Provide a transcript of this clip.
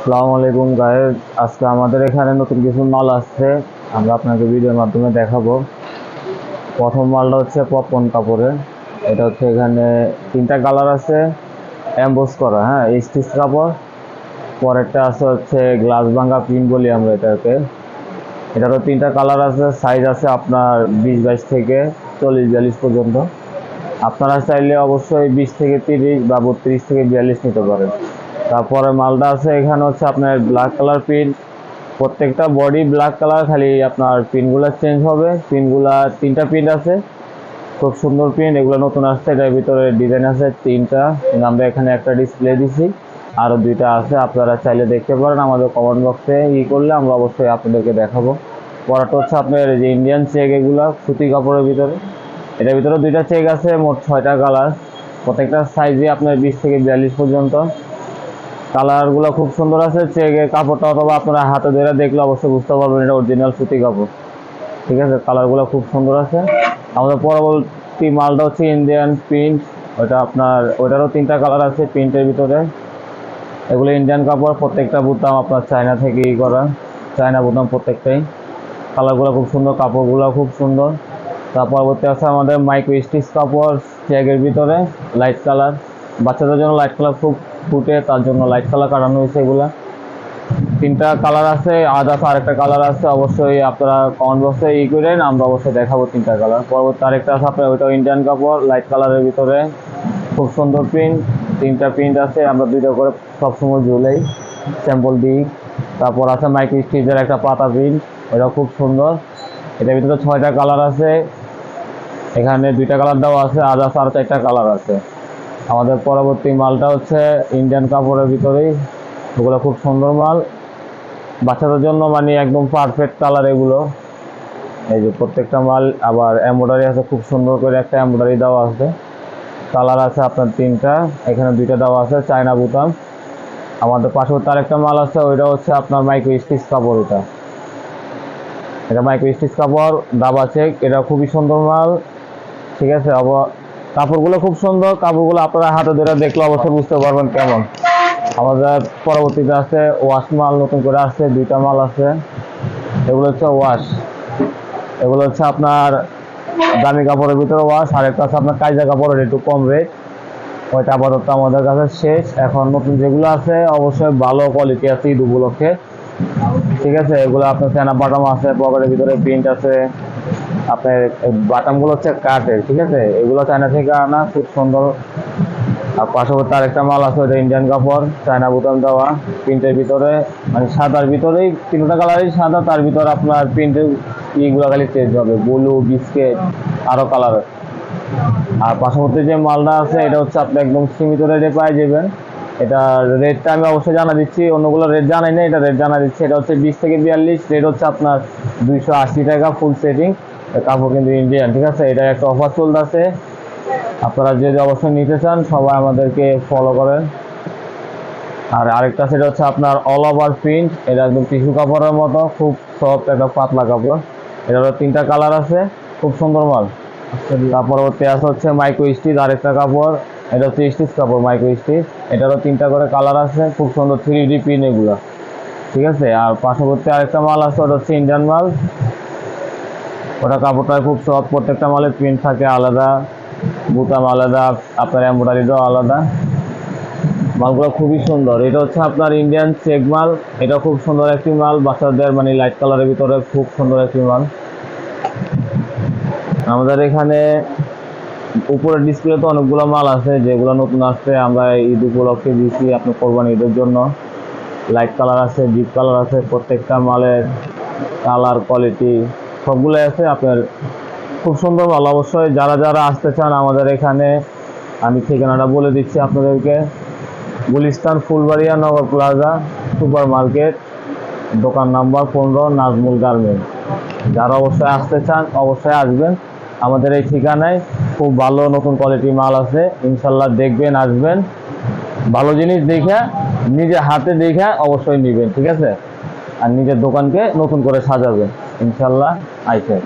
আসসালামু আলাইকুম গাইস, আজকে আমাদের এখানে নতুন কিছু মাল আসছে। আমরা আপনাকে ভিডিওর মাধ্যমে দেখাবো। প্রথম মালটা হচ্ছে পপকর্ন কাপড়ের। এটা হচ্ছে এখানে তিনটা কালার আছে, এমবোস করা, হ্যাঁ, স্টিচ কাপড়। পরেরটা আছে হচ্ছে গ্লাস ভাঙ্গা প্রিন্ট বলি আমরা এটাকে। এটারও তিনটা কালার আছে, সাইজ আছে আপনার 20-22 থেকে 40-42 পর্যন্ত। আপনারা চাইলে অবশ্যই 20 থেকে 30 বা 32 থেকে 42 নিতে পারেন। তারপরে মালটা আছে এখানে হচ্ছে আপনার ব্ল্যাক কালার প্রিন্ট। প্রত্যেকটা বডি ব্ল্যাক কালার, খালি আপনার প্রিন্টগুলো চেঞ্জ হবে। প্রিন্টগুলা তিনটা প্রিন্ট আছে, খুব সুন্দর প্রিন্ট। এগুলো নতুন আসছে, এটার ভিতরে ডিজাইন আছে তিনটা। আমরা এখানে একটা ডিসপ্লে দিছি, আরও দুইটা আছে, আপনারা চাইলে দেখতে পারেন। আমাদের কমেন্ট বক্সে করলে আমরা অবশ্যই আপনাদেরকে দেখাবো। পরাটা হচ্ছে আপনার যে ইন্ডিয়ান চেক, এগুলো সুতি কাপড়ের ভিতরে। এটার ভিতরে দুইটা চেক আছে, মোট 6টা কালার। প্রত্যেকটা সাইজে আপনার 20 থেকে 42 পর্যন্ত। কালারগুলো খুব সুন্দর আছে। চেকের কাপড়টা অথবা আপনারা হাতে ধরে দেখলে অবশ্যই বুঝতে পারবেন এটা অরিজিনাল সুতি কাপড়। ঠিক আছে, কালারগুলো খুব সুন্দর আছে। আমাদের পরবর্তী মালটা হচ্ছে ইন্ডিয়ান প্রিন্ট। ওইটারও তিনটা কালার আছে প্রিন্টের ভিতরে। এগুলো ইন্ডিয়ান কাপড়, প্রত্যেকটা বুতাম আপনার চায়না থেকে করা, চায়না বুতাম প্রত্যেকটাই। কালারগুলো খুব সুন্দর, কাপড়গুলো খুব সুন্দর। তার পরবর্তী আছে আমাদের মাইক্রো স্টিচ কাপড় চেকের ভিতরে, লাইট কালার। বাচ্চাদের জন্য লাইট কালার খুব ফুটে, তার জন্য লাইট কালার কাটানো হয়েছে। এগুলা তিনটা কালার আছে, আদার্স আরেকটা কালার আছে। অবশ্যই আপনারা কমেন্ট বক্সে করেন, আমরা অবশ্যই দেখাবো তিনটা কালার। পরবর্তী আরেকটা আছে আপনার, ওইটাও ইন্ডিয়ান কাপড়, লাইট কালারের ভিতরে, খুব সুন্দর প্রিন্ট। তিনটা প্রিন্ট আছে, আমরা দুইটা করে সবসময় ঝুলেই স্যাম্পল দিই। তারপর আছে মাইক্রো স্টিচের একটা পাতা প্রিন্ট, এটাও খুব সুন্দর। এটার ভিতরে 6টা কালার আছে, এখানে দুইটা কালার দেওয়া আছে, আদার্স আরও 4টা কালার আছে। আমাদের পরবর্তী মালটা হচ্ছে ইন্ডিয়ান কাপড়ের ভিতরেই, ওগুলো খুব সুন্দর মাল, বাচ্চাদের জন্য মানে একদম পারফেক্ট কালার এগুলো। এই যে প্রত্যেকটা মাল আবার এমব্রয়ডারি আছে, খুব সুন্দর করে একটা এমব্রয়ডারি দেওয়া আছে। কালার আছে আপনার তিনটা, এখানে দুইটা দেওয়া আছে চায়না বুতাম। আমাদের পাশে আরেকটা মাল আছে, ওইটা হচ্ছে আপনার মাইক্রো স্টিচ কাপড়। এটা মাইক্রো স্টিচ কাপড়, দাবা চেক। এটা খুবই সুন্দর মাল, ঠিক আছে। আবার কাপড়গুলো খুব সুন্দর, কাপড়গুলো আপনারা হাতে ধরে দেখলে অবশ্যই বুঝতে পারবেন কেমন। আমাদের পরবর্তীতে আছে ওয়াশ মাল, নতুন করে আসছে, দুইটা মাল আছে। এগুলো হচ্ছে ওয়াশ, এগুলো হচ্ছে আপনার দামি কাপড়ের ভিতরে ওয়াশ। আরেকটা আছে আপনার কাইজা কাপড়ের, একটু কম রেট, ওইটা আপাতত আমাদের কাছে শেষ। এখন নতুন যেগুলো আছে অবশ্যই ভালো কোয়ালিটি আছে ঈদ উপলক্ষে, ঠিক আছে। এগুলো আপনার চায়না বাটাম আছে, পকেটের ভিতরে প্রিন্ট আছে। আপনার বাটামগুলো হচ্ছে কাঠের, ঠিক আছে। এগুলো চায়না থেকে আনা, খুব সুন্দর। আর পাশাপাশি আরেকটা মাল আছে, ওটা ইন্ডিয়ান কাপড়, চায়না বুতাম দেওয়া, প্রিন্টের ভিতরে, মানে সাদার ভিতরেই, তিনটা কালারই সাদা, তার ভিতরে আপনার প্রিন্টের ইগুলো খালি চেঞ্জ হবে, ব্লু, বিস্কেট, আরও কালার। আর পাশাপাশি যে মালটা আছে এটা হচ্ছে আপনি একদম সীমিত রেটে পাই যাবেন। এটা রেটটা আমি অবশ্যই জানা দিচ্ছি, অন্যগুলো রেট জানাই না, এটা রেট জানা দিচ্ছি। এটা হচ্ছে 20 থেকে 42, রেট হচ্ছে আপনার 280 টাকা ফুল সেটিং। কাপড় কিন্তু ইন্ডিয়ান, ঠিক আছে। এটা একটা অফার চলতেছে, আপনারা যদি অবশ্যই নিতে চান সবাই আমাদেরকে ফলো করেন। আর আরেকটা সেটা হচ্ছে আপনার অল ওভার প্রিন্ট, এটা একদম টিস্যু কাপড়ের মতো, খুব সফট একটা পাতলা কাপড়। এটারও তিনটা কালার আছে, খুব সুন্দর মাল। তার পরবর্তী আছে হচ্ছে মাইক্রো স্টিচ, আরেকটা কাপড়, এটা হচ্ছে স্টিচ কাপড় মাইক্রো স্টিচ। এটারও তিনটা করে কালার আছে, খুব সুন্দর 3D প্রিন্ট এগুলো, ঠিক আছে। আর পার্শ্ববর্তী আরেকটা মাল আছে, ওটা হচ্ছে ইন্ডিয়ান মাল। ওটা কাপড়টা খুব সফট, প্রত্যেকটা মালের প্রিন্ট থাকে আলাদা, বুতাম আলাদা, আপনার এমব্রয়ডারিটাও আলাদা। মালগুলো খুবই সুন্দর। এটা হচ্ছে আপনার ইন্ডিয়ান চেক মাল, এটা খুব সুন্দর একটি মাল, বাচ্চাদের মানে লাইট কালারের ভিতরে খুব সুন্দর একটি মাল। আমাদের এখানে উপরের ডিসপ্লেতে অনেকগুলো মাল আছে যেগুলো নতুন আসছে, আমরা ঈদ উপলক্ষে দিচ্ছি আপনি কোরবানি ঈদের জন্য। লাইট কালার আছে, ডিপ কালার আছে, প্রত্যেকটা মালের কালার কোয়ালিটি সবগুলোই আছে আপনার, খুব সুন্দর মাল। অবশ্যই যারা যারা আসতে চান আমাদের এখানে, আমি ঠিকানাটা বলে দিচ্ছি আপনাদেরকে। গুলিস্তান ফুলবাড়িয়া নগর প্লাজা সুপার মার্কেট, দোকান নাম্বার 15, নাজমুল গার্মেন্ট। যারা অবশ্যই আসতে চান অবশ্যই আসবেন আমাদের এই ঠিকানায়। খুব ভালো নতুন কোয়ালিটি মাল আছে, ইনশাল্লাহ দেখবেন, আসবেন, ভালো জিনিস দেখে নিজে হাতে দেখে অবশ্যই নেবেন, ঠিক আছে। আর নিজের দোকানকে নতুন করে সাজাবেন ইনশাল্লাহ। আইসেন।